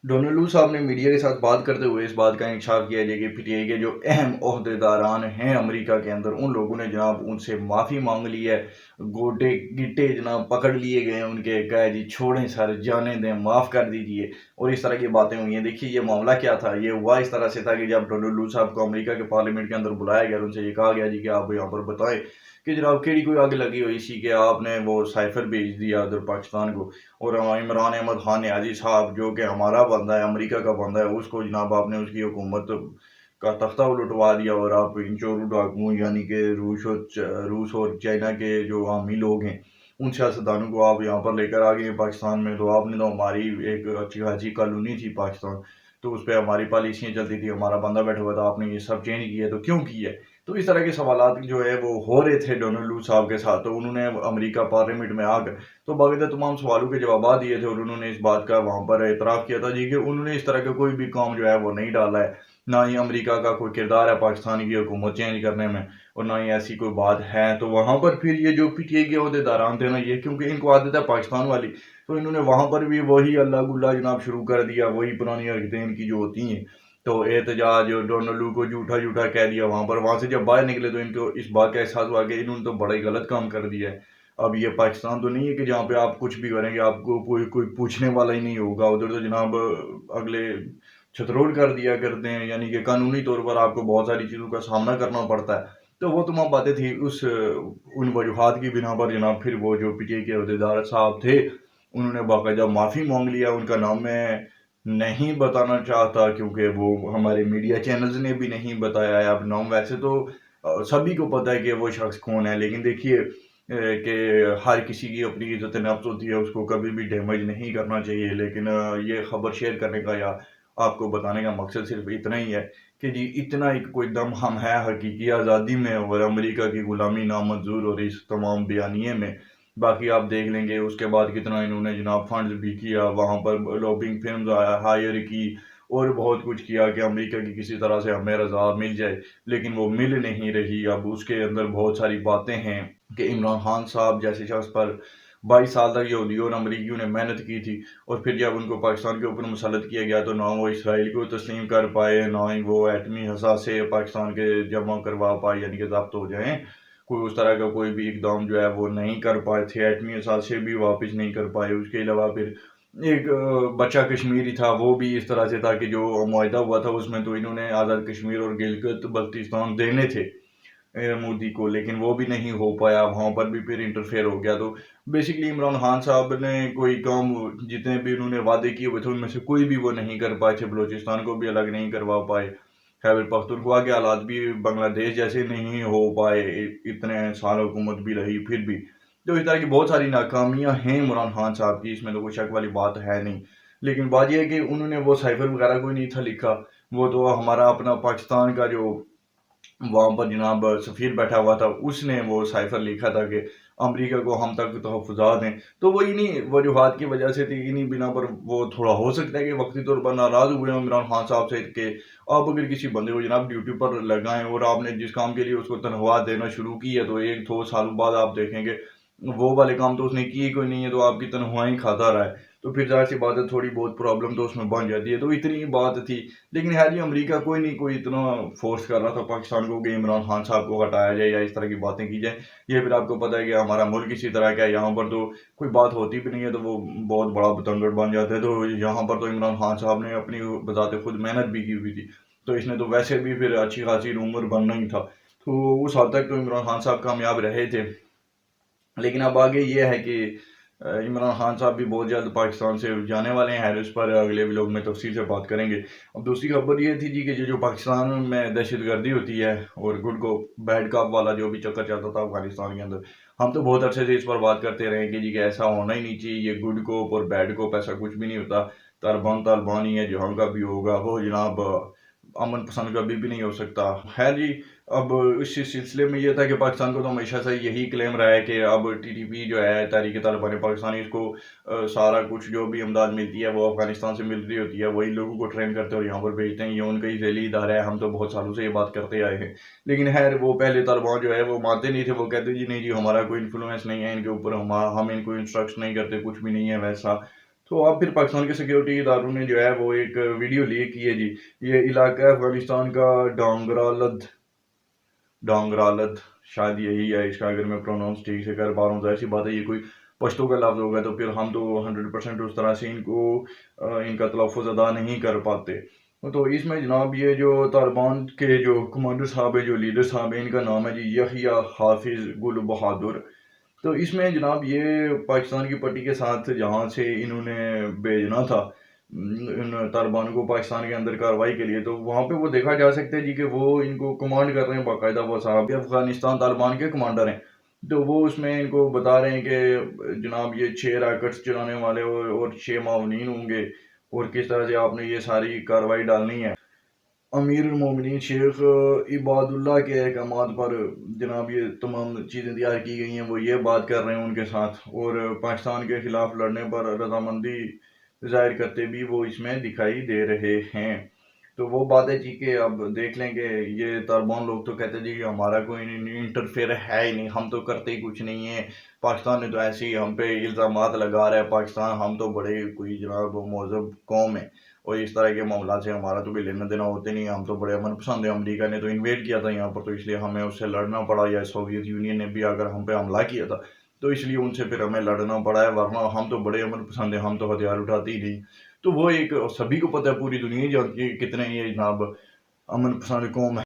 Donald साहब ने media के साथ बात करते हुए इस बात का इंकशाफ किया है कि पीटीआई के जो अहम ओहदेदारान हैं अमेरिका के अंदर, उन लोगों ने जनाब उनसे माफ़ी मांग ली है। गोटे गिट्टे जनाब पकड़ लिए गए हैं उनके, कहा जी छोड़ें सर, जाने दें, माफ़ कर दीजिए। और इस तरह की बातें हुई हैं। देखिए ये मामला क्या था, ये हुआ इस तरह से था कि जब डोनाल्ड साहब को अमेरिका के पार्लियामेंट के अंदर बुलाया गया, उनसे ये कहा गया जी कि आप यहाँ पर बताएं कि जनाब केड़ी कोई आग लगी हुई सी कि आपने वो साइफर भेज दिया उधर पाकिस्तान को, और इमरान अहमद खान न्याजी साहब जो कि हमारा बंदा है, अमेरिका का बंदा है, उसको जनाब आपने उसकी हुकूमत का तख्ता उलटवा दिया, और आप इन चोरों डाकुओं यानी कि रूस और चाइना के जो आमी लोग हैं उन सियासतदानों को आप यहाँ पर लेकर आ गए हैं पाकिस्तान में। तो आपने तो हमारी एक अच्छी खासी कॉलोनी थी पाकिस्तान, तो उस पर हमारी पॉलिसियाँ चलती थी, हमारा बंदा बैठा हुआ था, आपने ये सब चेंज किया तो क्यों किया है? तो इस तरह के सवालात जो है वो हो रहे थे डोनाल्ड साहब के साथ। तो उन्होंने अमेरिका पार्लियामेंट में आकर तो बाकायदा तमाम सवालों के जवाब दिए थे, और उन्होंने इस बात का वहाँ पर एतराफ़ किया था जी कि उन्होंने इस तरह का कोई भी काम जो है वो नहीं डाला है। ना ही अमेरिका का कोई किरदार है पाकिस्तान की हुकूमत चेंज करने में, और ना ही ऐसी कोई बात है। तो वहाँ पर फिर ये जो पीटीआई के ओहदेदारान थे ना, ये क्योंकि इनको आदत है पाकिस्तान वाली, तो इन्होंने वहाँ पर भी वही अल्लाह गुल्ला जनाब शुरू कर दिया, वही पुरानी हरकतें इनकी जो होती हैं। तो एहतजाज डोनाल्ड को झूठा झूठा कह दिया वहाँ पर, वहाँ से जब बाहर निकले तो इनको इस बात का एहसास हुआ कि इन्होंने तो बड़ा ही गलत काम कर दिया है। अब ये पाकिस्तान तो नहीं है कि जहाँ पे आप कुछ भी करेंगे आपको कोई कोई पूछने वाला ही नहीं होगा। उधर तो जनाब अगले छतरोड़ कर दिया करते हैं, यानी कि कानूनी तौर पर आपको बहुत सारी चीज़ों का सामना करना पड़ता है। तो वो तमाम बातें थी उस उन वजूहात की बिना पर जनाब फिर वो जो पीटीआई के अहदेदार साहब थे, उन्होंने बाकायदा माफ़ी मांग लिया। उनका नाम मैं नहीं बताना चाहता क्योंकि वो हमारे मीडिया चैनल्स ने भी नहीं बताया है। अब नाम वैसे तो सभी को पता है कि वो शख्स कौन है, लेकिन देखिए कि हर किसी की अपनी इज्जत नफ्स होती है, उसको कभी भी डैमेज नहीं करना चाहिए। लेकिन ये खबर शेयर करने का या आपको बताने का मकसद सिर्फ इतना ही है कि जी इतना एक कोई दम हम है हकीकी आज़ादी में और अमेरिका की गुलामी नामंजूर और इस तमाम बयानिए में। बाकी आप देख लेंगे उसके बाद कितना इन्होंने जनाब फंड्स भी किया, वहाँ पर लॉबिंग फिल्म्स हायर की, और बहुत कुछ किया कि अमेरिका की किसी तरह से हमें रज़ा मिल जाए, लेकिन वो मिल नहीं रही। अब उसके अंदर बहुत सारी बातें हैं कि इमरान खान साहब जैसे शख्स पर 22 साल तक यहूदियों और अमरीकियों ने मेहनत की थी, और फिर जब उनको पाकिस्तान के ऊपर मुसल्लत किया गया तो ना वो इसराइल को तस्लीम कर पाए, ना ही वो एटमी हसासे पाकिस्तान के जमा करवा पाए, यानी कि ज़ब्त हो जाएँ। कोई उस तरह का कोई भी इकदाम जो है वो नहीं कर पाए थे, एटमी हसासे भी वापस नहीं कर पाए। उसके अलावा फिर एक बच्चा कश्मीरी था, वो भी इस तरह से था कि जो मुआहिदा हुआ था उसमें तो इन्होंने आज़ाद कश्मीर और गिलगित बल्तिस्तान देने थे मोदी को, लेकिन वो भी नहीं हो पाया, वहाँ पर भी फिर इंटरफेयर हो गया। तो बेसिकली इमरान खान साहब ने कोई काम जितने भी उन्होंने वादे किए हुए थे उनमें से कोई भी वो नहीं कर पाए थे। बलूचिस्तान को भी अलग नहीं करवा पाए, खैबर पख्तूनख्वा के हालात भी बांग्लादेश जैसे नहीं हो पाए, इतने साल हुकूमत भी रही फिर भी। तो इस तरह की बहुत सारी नाकामियां हैं इमरान खान साहब की, इसमें तो कोई शक वाली बात है नहीं। लेकिन बात यह है कि उन्होंने वो साइफर वगैरह कोई नहीं था लिखा, वो तो हमारा अपना पाकिस्तान का जो वहाँ पर जनाब सफ़ीर बैठा हुआ था, उसने वो साइफर लिखा था कि अमेरिका को हम तक तहफ़्फ़ुज़ात हैं। तो वो इन्हीं वजूहात की वजह से थी, इन्हीं बिना पर वो थोड़ा हो सकता है कि वक्ती तौर पर नाराज़ हुए हों इमरान खान साहब से कि आप अगर किसी बंदे को जनाब ड्यूटी पर लगाएं और आपने जिस काम के लिए उसको तनख्वाह देना शुरू की है, तो 1-2 सालों बाद आप देखेंगे वो वाले काम तो उसने किए कोई नहीं है, तो आपकी तनख्वाह ही खाता रहा है। तो फिर ज़ाहिर सी बात है थोड़ी बहुत प्रॉब्लम तो उसमें बन जाती है। तो इतनी ही बात थी। लेकिन है जी अमेरिका कोई नहीं कोई इतना फोर्स कर रहा था पाकिस्तान को कि इमरान खान साहब को हटाया जाए या इस तरह की बातें की जाए। ये फिर आपको पता है कि हमारा मुल्क इसी तरह का है, यहाँ पर तो कोई बात होती भी नहीं है तो वो बहुत बड़ा बतंगड़ बन जाते हैं। तो यहाँ पर तो इमरान खान साहब ने अपनी बजाते खुद मेहनत भी की हुई थी, तो इसने तो वैसे भी फिर अच्छी खासी रूमर बनना ही था। तो उस हद तक तो इमरान खान साहब कामयाब रहे थे। लेकिन अब आगे ये है कि इमरान खान साहब भी बहुत जल्द पाकिस्तान से जाने वाले हैं, उस पर अगले व्लॉग में तफसील से बात करेंगे। अब दूसरी खबर ये थी जी कि जो पाकिस्तान में दहशतगर्दी होती है और गुड को बैड कॉप वाला जो भी चक्कर चलता था अफगानिस्तान के अंदर, हम तो बहुत अरसे से इस पर बात करते रहे कि जी कि ऐसा होना ही नहीं चाहिए, ये गुड कोप और बैड कोप ऐसा कुछ भी नहीं होता। तालिबान तालिबान ही है, जहाँ का भी होगा वो जनाब अमन पसंद कभी भी नहीं हो सकता है जी। अब इस सिलसिले में ये था कि पाकिस्तान को तो हमेशा से यही क्लेम रहा है कि अब टीटीपी जो है तहरीक तालिबान पाकिस्तानी, इसको सारा कुछ जो भी इमदाद मिलती है वो अफगानिस्तान से मिल रही होती है, वही लोगों को ट्रेन करते हैं और यहाँ पर भेजते हैं। ये उनका ही जैली इदारा है, हम तो बहुत सालों से ये बात करते आए हैं। लेकिन खैर वो पहले तालिबान जो है वो मानते नहीं थे, वो कहते जी नहीं जी हमारा कोई इन्फ्लुएंस नहीं है इनके ऊपर, हम इनको इंस्ट्रक्ट नहीं करते, कुछ भी नहीं है वैसा। तो अब फिर पाकिस्तान के सिक्योरिटी इदारों ने जो है वो एक वीडियो लीक की है जी। ये इलाका है अफगानिस्तान का डांगरालद, शायद यही है इसका, अगर मैं प्रोनाउंस ठीक से कर पा रहा हूँ। ज़ाहिर सी बात है ये कोई पश्तो का लफ्ज़ होगा तो फिर हम तो 100% उस तरह से इनका तलफ़ुज़ अदा नहीं कर पाते। तो इसमें जनाब ये जो तालिबान के जो कमांडर साहब हैं, जो लीडर साहब हैं, इनका नाम है जी यहिया हाफिज़ गुल बहादुर। तो इसमें जनाब ये पाकिस्तान की पट्टी के साथ जहाँ से इन्होंने भेजना था इन तालिबान को पाकिस्तान के अंदर कार्रवाई के लिए, तो वहाँ पे वो देखा जा सकता है जी कि वो इनको कमांड कर रहे हैं बाकायदा। वो साहब अफगानिस्तान तालिबान के कमांडर हैं। तो वो उसमें इनको बता रहे हैं कि जनाब ये 6 रॉकेट्स चलाने वाले और 6 मावनीन होंगे, और किस तरह से आपने ये सारी कार्रवाई डालनी है। अमीर मोमिनीन शेख इबादुल्ला के अहकामात पर जनाब ये तमाम चीज़ें तैयार की गई हैं। वो ये बात कर रहे हैं उनके साथ, और पाकिस्तान के खिलाफ लड़ने पर रजामंदी जाहिर करते भी वो इसमें दिखाई दे रहे हैं। तो वो बात है जी कि अब देख लेंगे। ये तालिबान लोग तो कहते हैं जी कि हमारा कोई इंटरफेयर है ही नहीं, हम तो करते ही कुछ नहीं है। पाकिस्तान ने तो ऐसे ही हम पे इल्ज़ामात लगा रहा है, पाकिस्तान हम तो बड़े कोई जनाब महज़ब कौम है, और इस तरह के मामला से हमारा तो कोई लेना देना होते नहीं, हम तो बड़े अमन पसंद है। अमेरिका ने तो इन्वेड किया था यहाँ पर, तो इसलिए हमें उससे लड़ना पड़ा, या सोवियत यूनियन ने भी अगर हम पे हमला किया था तो इसलिए उनसे फिर हमें लड़ना पड़ा है, वरना हम तो बड़े अमन पसंद है, हम तो हथियार उठाते ही नहीं। तो वो एक सभी को पता है, पूरी दुनिया जानती है कि कितने ये जनाब अमन पसंद कौम है।